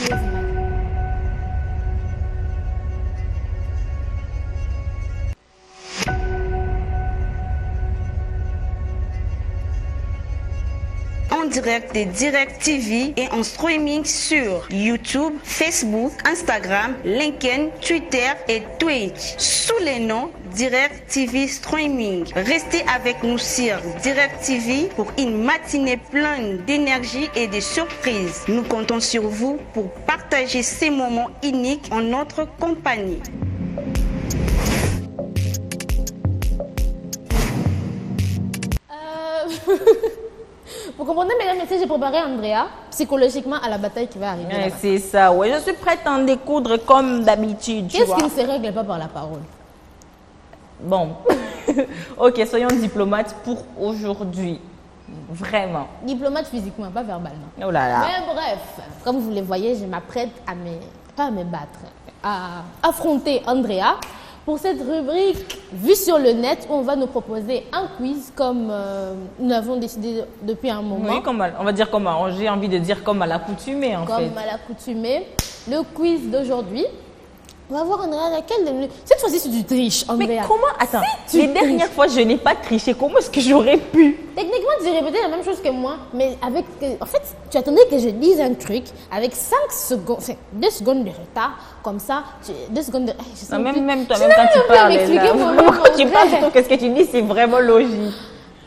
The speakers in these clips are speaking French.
En direct de Direct TV et en streaming sur YouTube, Facebook, Instagram, LinkedIn, Twitter et Twitch sous les noms Direct TV Streaming. Restez avec nous sur Direct TV pour une matinée pleine d'énergie et de surprises. Nous comptons sur vous pour partager ces moments uniques en notre compagnie. Vous comprenez, mesdames et messieurs, j'ai préparé Andrea psychologiquement à la bataille qui va arriver. C'est ça, ouais. Je suis prête à en découdre comme d'habitude. Qu'est-ce qui ne se règle pas par la parole? Bon, ok, soyons diplomates pour aujourd'hui. Vraiment. Diplomate physiquement, pas verbalement. Oh là là. Mais bref, comme vous le voyez, je m'apprête pas à me battre, à affronter Andrea pour cette rubrique Vue sur le net où on va nous proposer un quiz comme nous l'avons décidé depuis un moment. Oui, on va dire comme j'ai envie de dire comme à l'accoutumée en fait. Comme à l'accoutumée. Le quiz d'aujourd'hui, on va voir Andrea laquelle de nous... Cette fois-ci c'est du triche, Andrea. Mais comment? Attends, les dernières fois je n'ai pas triché, comment est-ce que j'aurais pu? Techniquement, tu as répété la même chose que moi, mais avec... En fait, tu attendais que je dise un truc avec 5 secondes, enfin, 2 secondes de retard, comme ça, 2 secondes de... Non, même toi, même quand tu parles, quand tu parles, qu'est-ce que tu dis, c'est vraiment logique.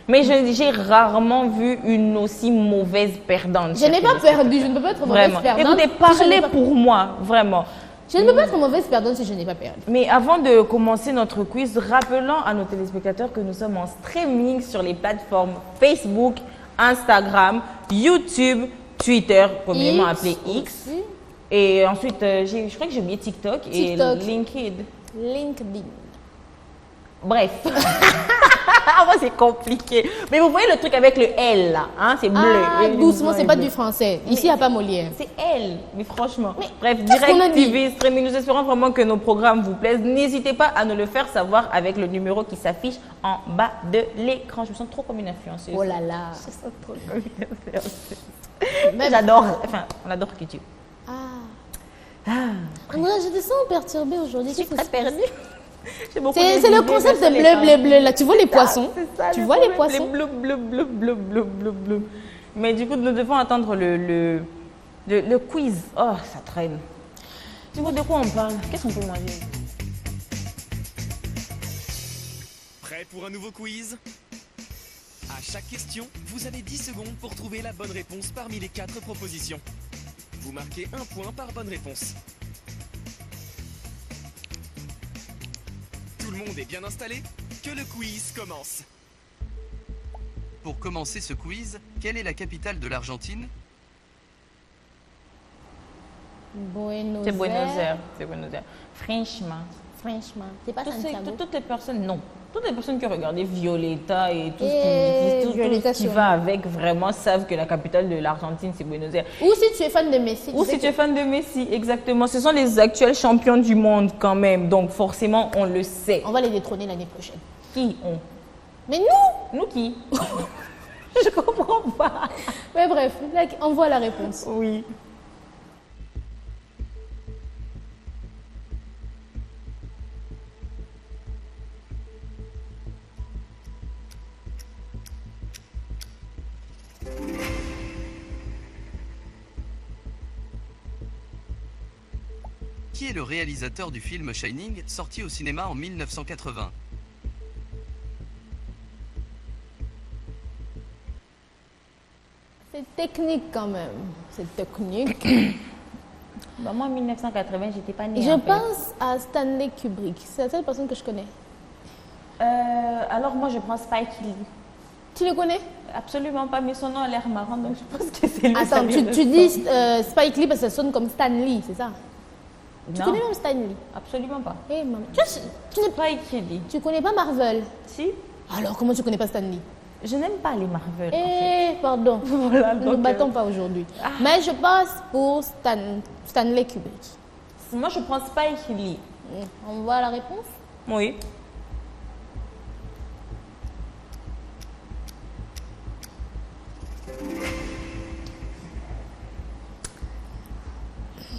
Mais j'ai rarement vu une aussi mauvaise perdante. Je n'ai pas perdu, je ne peux pas être mauvaise perdante. Écoutez, parlez pour moi, vraiment. Je ne peux pas être mauvaise perdante si je n'ai pas perdu. Mais avant de commencer notre quiz, rappelons à nos téléspectateurs que nous sommes en streaming sur les plateformes Facebook, Instagram, YouTube, Twitter, communément appelé X. Aussi. Et ensuite, je crois que j'ai oublié TikTok et LinkedIn. Bref. Moi, c'est compliqué. Mais vous voyez le truc avec le L, là, hein, c'est bleu. Ah, doucement, c'est pas du français. Ici, il n'y a pas Molière. C'est L, mais franchement. Bref, Direct TV Streaming, nous espérons vraiment que nos programmes vous plaisent. N'hésitez pas à nous le faire savoir avec le numéro qui s'affiche en bas de l'écran. Je me sens trop comme une influenceuse. Oh là là. Je me sens trop comme une influenceuse. Mais j'adore, enfin, on adore YouTube. Andrea, je te sens perturbée aujourd'hui. Je suis très perdue. C'est le concept de bleu, bleu, bleu. Là, tu vois les poissons. Tu vois les poissons. Bleu, bleu, bleu, bleu, bleu, bleu, bleu. Mais du coup, nous devons attendre le quiz. Oh, ça traîne. Du coup, de quoi on parle? Qu'est-ce qu'on peut manger? Prêt pour un nouveau quiz? À chaque question, vous avez 10 secondes pour trouver la bonne réponse parmi les 4 propositions. Vous marquez 1 point par bonne réponse. Tout le monde est bien installé? Que le quiz commence! Pour commencer ce quiz, quelle est la capitale de l'Argentine? C'est Buenos Aires. Franchement. C'est pas Santiago. Toutes les personnes, non. Toutes les personnes qui ont regardé Violetta et tout ce qui va avec vraiment savent que la capitale de l'Argentine, c'est Buenos Aires. Ou si tu es fan de Messi. Ou si tu es fan de Messi, exactement. Ce sont les actuels champions du monde quand même. Donc forcément, on le sait. On va les détrôner l'année prochaine. Qui on? Mais nous? Nous qui? Je comprends pas. Mais bref, on voit la réponse. Oui. Qui est le réalisateur du film Shining, sorti au cinéma en 1980? C'est technique quand même. C'est technique. Bah moi, en 1980, j'étais pas née. Je pense à Stanley Kubrick. C'est la seule personne que je connais. Alors moi, je prends Spike Lee. Tu le connais? Absolument pas, mais son nom a l'air marrant, donc je pense que c'est lui. Attends, tu dis Spike Lee parce que ça sonne comme Stan Lee, c'est ça? Tu Non. connais même Stan Lee? Absolument pas. Eh, maman. Spike Lee. Tu connais pas Marvel? Si. Alors, comment tu connais pas Stan Lee? Je n'aime pas les Marvel. Pardon. Voilà, Nous ne battons pas aujourd'hui. Mais je passe pour Stanley Kubrick. Moi, je prends Spike Lee. On voit la réponse? Oui.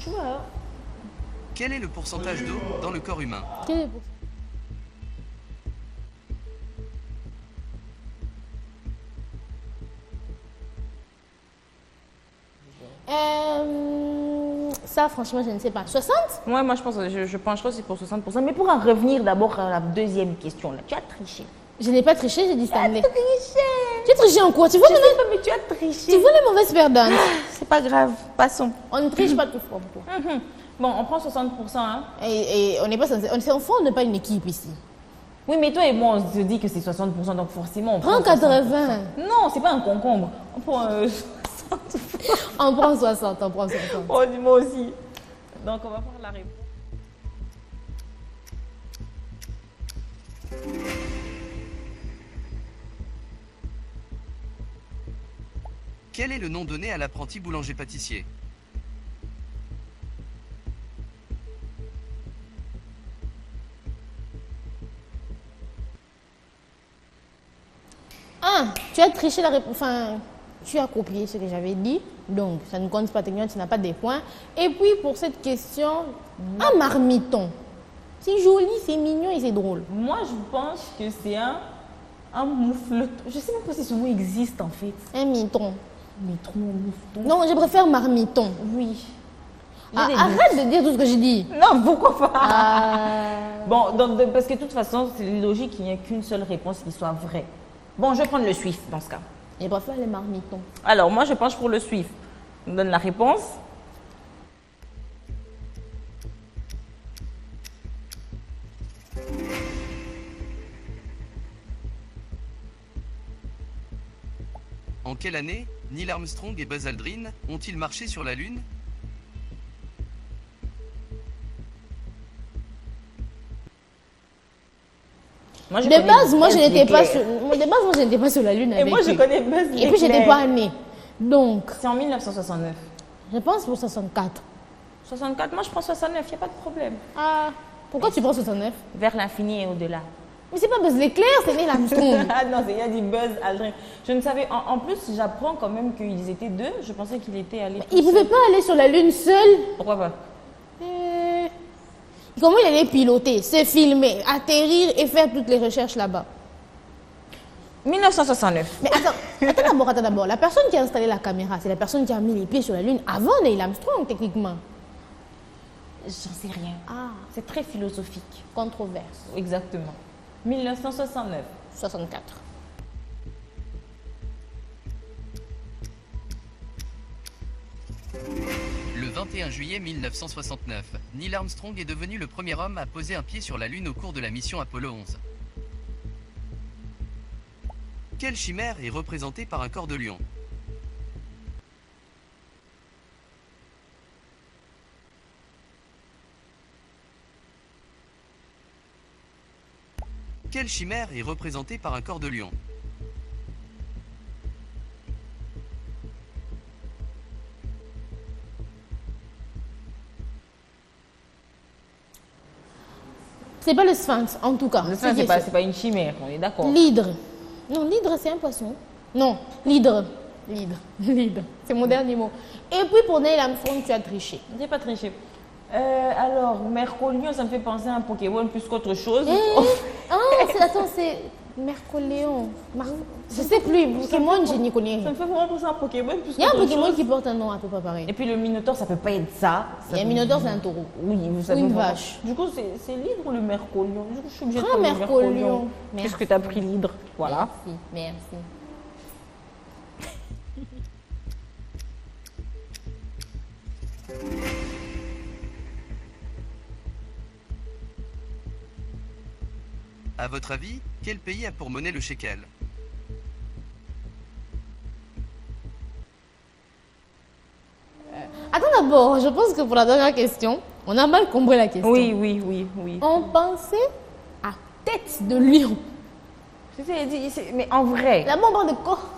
tu vois. Quel est le pourcentage d'eau dans le corps humain? Quel est le ça, franchement, je ne sais pas. 60? Ouais, moi je pense, je pencherais aussi pour 60%. Mais pour en revenir d'abord à la deuxième question, là, tu as triché. Je n'ai pas triché, j'ai dit Stanley. Tu as triché. Tu as triché en quoi? Tu vois, Je sais pas, mais tu as triché. tu vois les mauvaises perdantes. C'est pas grave, passons. On ne triche pas tout fois. Quoi. Bon, on prend 60%. Hein. Et on n'est pas censé. On n'est pas une équipe ici. Oui, mais toi et moi, on se dit que c'est 60%, donc forcément on Prends prend 80. Non, c'est pas un concombre. On prend 60. On prend 60, on prend 60. Oh, dis-moi aussi. Donc on va prendre la réponse. Quel est le nom donné à l'apprenti boulanger-pâtissier? Ah, tu as triché la réponse. Enfin, tu as copié ce que j'avais dit. Donc, ça ne compte pas techniquement, tu n'as pas des points. Et puis, pour cette question, un marmiton. C'est joli, c'est mignon et c'est drôle. Moi, je pense que c'est un moufleton. Je sais même pas si ce mot existe en fait. Un miton. Métron, moufleton. Non, je préfère marmiton. Oui. Ah, arrête de dire tout ce que j'ai dit. Non, pourquoi pas? Ah. Bon, parce que de toute façon, c'est logique qu'il n'y ait qu'une seule réponse qui soit vraie. Bon, je vais prendre le Swift dans ce cas. Je préfère les marmitons. Alors, moi, je penche pour le Swift. On donne la réponse. En quelle année Neil Armstrong et Buzz Aldrin ont-ils marché sur la Lune? Moi, je De connais base, moi, je Buzz n'étais pas l'éclair. sur la Lune Et avec moi, je eux. connais Buzz Et puis, je n'étais l'éclair. pas née. Donc, C'est en 1969. je pense pour 64. 64, moi, je prends 69, il n'y a pas de problème. Ah, pourquoi tu prends 69? Vers l'infini et au-delà. Mais c'est pas Buzz l'éclair, c'est Neil Armstrong. Ah non, il a dit Buzz Aldrin. Je ne savais. En plus, j'apprends quand même qu'ils étaient deux. Je pensais qu'il était allé. Il pouvait pas aller sur la Lune seul. Pourquoi pas? Comment il allait piloter, se filmer, atterrir et faire toutes les recherches là-bas? 1969. Mais attends d'abord. La personne qui a installé la caméra, c'est la personne qui a mis les pieds sur la Lune avant Neil Armstrong, techniquement. J'en sais rien. Ah, C'est très philosophique. controverse. Exactement. 1969. 64. Le 21 juillet 1969, Neil Armstrong est devenu le premier homme à poser un pied sur la Lune au cours de la mission Apollo 11. Quelle chimère est représentée par un corps de lion? Quelle chimère est représentée par un corps de lion? C'est pas le sphinx, en tout cas. Le Ce sphinx, qui est c'est pas une chimère, on est d'accord. L'hydre. Non, l'hydre, c'est un poisson. Non, l'hydre. L'hydre. C'est mon dernier mot. Et puis pour Neil Armstrong, tu as triché. J'ai pas triché. Alors, Mercolion, ça me fait penser à un Pokémon plus qu'autre chose. Attends, c'est Mercoléon. Je sais plus, Pokémon, je n'y connais Ça rien. me fait vraiment penser à un Pokémon plus Il y a un qu'autre Pokémon chose. qui porte un nom à peu près pareil. Et puis le Minotaure, ça peut pas être ça. Il y a un Minotaure, c'est un taureau. Oui, vous savez. Ou une vraiment. vache. Du coup, c'est l'hydre ou le Mercolion? Du coup, je suis obligée de Prends prendre le Mercolion. Mercolion. Merci. Puisque tu as pris l'hydre. Voilà. Merci. À votre avis, quel pays a pour monnaie le shekel? Attends d'abord, je pense que pour la dernière question, on a mal compris la question. Oui. On pensait à tête de lion. Mais en vrai. La bombe de corps.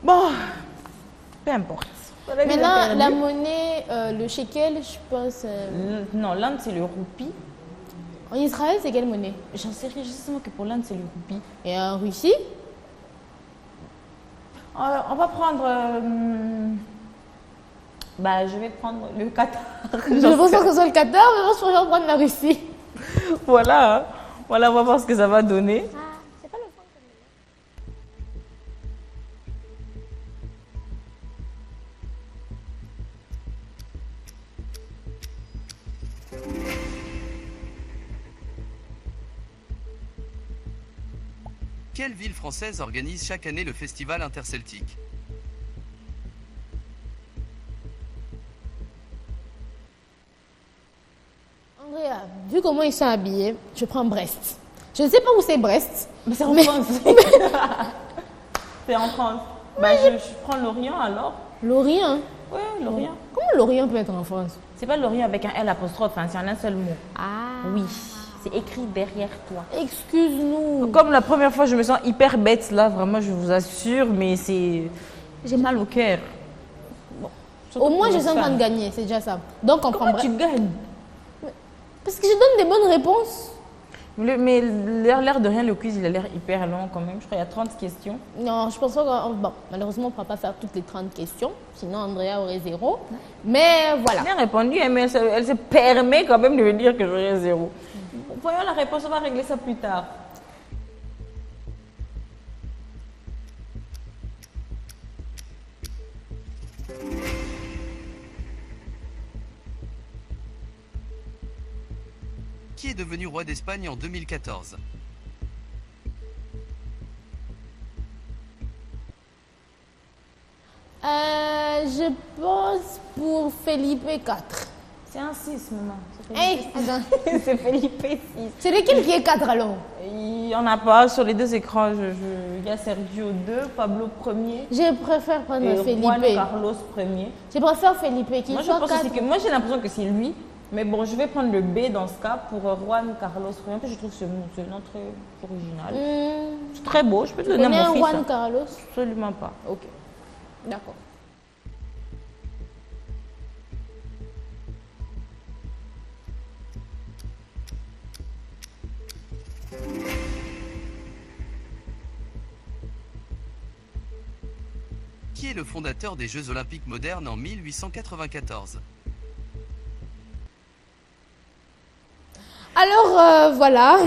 Bon, peu importe. Maintenant, la monnaie, le shekel, je pense. Non, l'Inde, c'est le roupie. En Israël, c'est quelle monnaie? J'en sais rien, je sais seulement que pour l'Inde, c'est le roupie. Et en Russie? On va prendre Bah, je vais prendre le Qatar. Je pense que ce soit le Qatar, mais moi, je préfère prendre la Russie. Voilà, hein. Voilà, on va voir ce que ça va donner. Quelle ville française organise chaque année le festival interceltique? Andrea, vu comment ils sont habillés, je prends Brest. Je ne sais pas où c'est Brest. Mais c'est en France. C'est en France. Bah, je prends l'Orient alors. L'Orient. Oui, l'Orient. Comment l'Orient peut être en France? C'est pas l'Orient avec un L apostrophe, hein, c'est en un seul mot. Ah. Oui, c'est écrit derrière toi. Excuse-nous. Comme la première fois, je me sens hyper bête là, vraiment, je vous assure, mais c'est. J'ai mal au cœur. Bon, Au moins, je suis en train de gagner, c'est déjà ça. Donc, on prend Comment Brest. tu gagnes? Parce que je donne des bonnes réponses. Mais l'air de rien, le quiz, il a l'air hyper long quand même. Je crois qu'il y a 30 questions. Non, je pense pas que... Bon, malheureusement, on ne pourra pas faire toutes les 30 questions. Sinon, Andrea aurait 0. Mais voilà. Bien répondu, hein, mais elle se permet quand même de me dire que j'aurai 0. Voyons la réponse, on va régler ça plus tard. Qui est devenu roi d'Espagne en 2014? Je pense pour Felipe 4. C'est un 6, maman. Hey, attends. C'est Felipe 6. C'est lequel qui est 4 alors? Il n'y en a pas sur les deux écrans. Il y a Sergio 2, Pablo 1er. Je préfère prendre Et Felipe. Juan Carlos 1er. Je préfère Felipe qui Moi, je soit pense 4. aussi que moi j'ai l'impression que c'est lui. Mais bon, je vais prendre le B dans ce cas pour Juan Carlos 1er. En fait, je trouve ce nom très original. C'est très beau, je peux te Tu donner à connais mon fils. Juan Hein. Carlos? Absolument pas. Ok. D'accord. Qui est le fondateur des Jeux Olympiques modernes en 1894? Alors, voilà.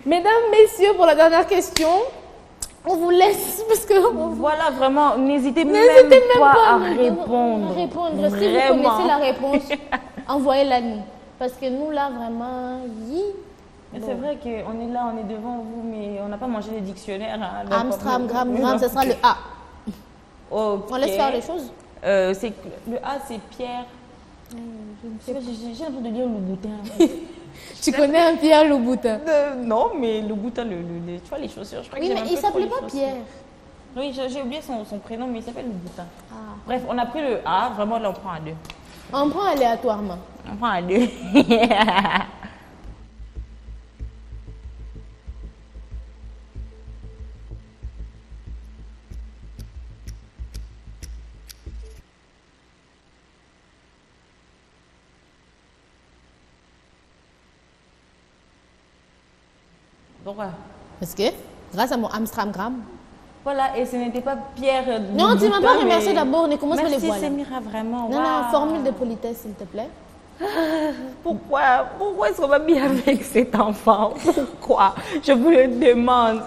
Mesdames, messieurs, pour la dernière question, on vous laisse parce que... Voilà, vraiment, n'hésitez même pas pas à nous répondre. Si vous Vraiment. connaissez la réponse, envoyez-la nous. Parce que nous, là, vraiment, Mais c'est vrai qu'on est là, on est devant vous, mais on n'a pas mangé les dictionnaires. Hein, donc Amstram, on- gramme, gramme, ce sera le A. Ok. On laisse faire les choses. Le A, c'est Pierre. J'ai l'impression de lire le boutin. Tu connais un Pierre Louboutin? Non, mais le boutin, tu vois les chaussures. Je crois Oui, que mais j'aime un il peu trop s'appelait les pas chaussures. Pierre. Oui, j'ai oublié son prénom, mais il s'appelle le boutin. Ah. Bref, on a pris le A, vraiment là on prend un 2. On prend aléatoirement. On prend un 2. Pourquoi? Parce que, grâce à mon Amstramgram. Voilà, et ce n'était pas Pierre. Non, tu ne m'as pas Louboutin, remercié mais- d'abord, on commence par les Merci voiles. Semira, vraiment. Non, waouh. non, formule de politesse, s'il te plaît. Pourquoi est-ce qu'on va bien avec cet enfant? Pourquoi? Je vous le demande.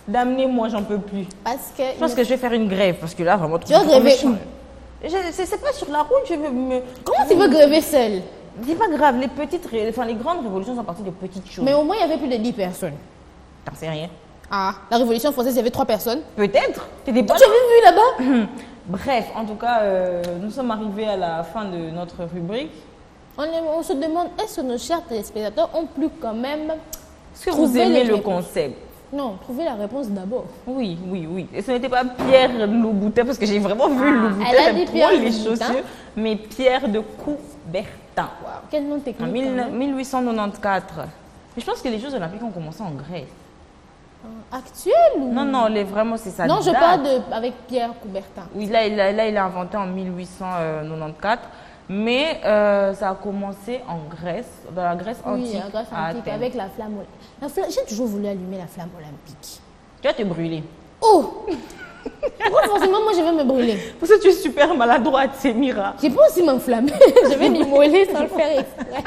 Damnez-moi, j'en peux plus. Parce que... Je pense que je vais faire une grève, parce que là, vraiment, Tu vas gréver où? C'est pas sur la route, je veux me... Comment tu veux gréver seul? C'est pas grave, les grandes révolutions sont parties de petites choses. Mais au moins, il y avait plus de 10 personnes. T'en sais rien. Ah, la Révolution française, il y avait 3 personnes. Peut-être. T'étais pas Tu avais vu là-bas? Bref, en tout cas, nous sommes arrivés à la fin de notre rubrique. On se demande, est-ce que nos chers téléspectateurs ont pu quand même... Est-ce que vous trouver aimez les le réponses? concept? Non, trouver la réponse d'abord. Oui, oui, oui. Et ce n'était pas Pierre Louboutin, parce que j'ai vraiment vu Louboutin, elle a j'aime dit trop Pierre les Louboutin. chaussures, mais Pierre de Coubertin. Wow, quel nom En technique quand même. 1894. Mais je pense que les Jeux Olympiques ont commencé en Grèce. Actuel ou... Non, non, vraiment, c'est ça. Non, je parle avec Pierre Coubertin. Oui, là, il a inventé en 1894. Mais ça a commencé en Grèce, dans la Grèce antique. Oui, la Grèce à antique, Athènes. avec la flamme olympique. J'ai toujours voulu allumer la flamme olympique. Tu vas te brûler. Oh! Pourquoi forcément moi je vais me brûler? Parce que tu es super maladroite, Semira. Je peux aussi m'enflammer. Je vais m'immoler sans le faire exprès.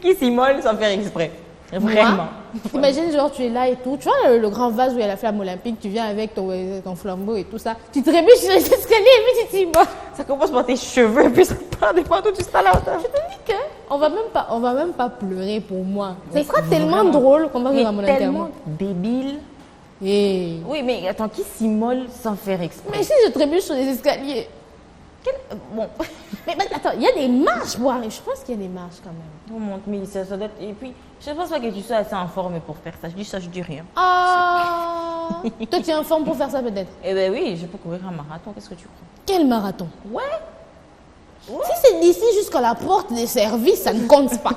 Qui s'immole sans faire exprès. Vraiment. Imagine, genre, tu es là et tout. Tu vois le grand vase où il y a la flamme olympique, tu viens avec ton flambeau et tout ça. Tu trébuches sur les escaliers et puis tu t'immoles. Ça commence par tes cheveux et puis ça part des fois où tu seras là. Je te dis qu'on va même pas pleurer pour moi. Ce sera tellement drôle qu'on va rire à mon tellement enterrement. débile. Et... Oui, mais attends, qui s'immole sans faire exprès? Mais si je trébuche sur les escaliers. Bon, Mais attends, il y a des marches pour arriver. Je pense qu'il y a des marches quand même. on monte, mais ça doit être... Et puis, je ne pense pas que tu sois assez en forme pour faire ça. Je dis ça, je dis rien. Ah. Toi, tu es en forme pour faire ça peut-être. Eh ben oui, je peux courir un marathon, qu'est-ce que tu crois? Quel marathon? Ouais. Si c'est d'ici jusqu'à la porte des services, ça ne compte pas.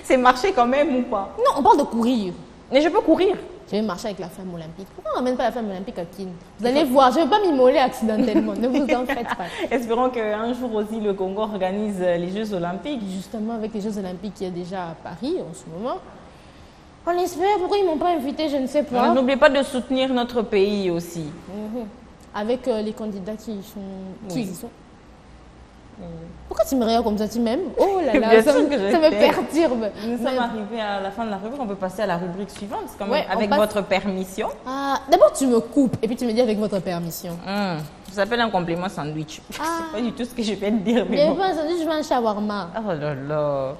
C'est marcher quand même ou pas? Non, on parle de courir. Mais je peux courir. Je vais marcher avec la flamme olympique. Pourquoi on n'emmène pas la flamme olympique à Kin? Vous allez voir, je ne vais pas m'immoler accidentellement. Ne vous en faites pas. Espérons qu'un jour aussi le Congo organise les Jeux Olympiques. Justement, avec les Jeux Olympiques qu'il y a déjà à Paris en ce moment. On espère. Pourquoi ils ne m'ont pas invité, je ne sais pas. N'oubliez pas de soutenir notre pays aussi. Avec les candidats qui sont... Qui Oui. y sont. Pourquoi tu me regardes comme ça, tu m'aimes? Oh là là, Bien ça, sûr que je ça me t'aime. perturbe. Nous Mais- sommes arrivés à la fin de la rubrique, on peut passer à la rubrique suivante, quand même, Ouais, on avec passe- votre permission. Ah, d'abord, tu me coupes et puis tu me dis avec votre permission. Ça s'appelle un complément sandwich. Ah. C'est pas du tout ce que je vais te dire, mais Bien bon. pas entendu, je veux un shawarma. Oh là là.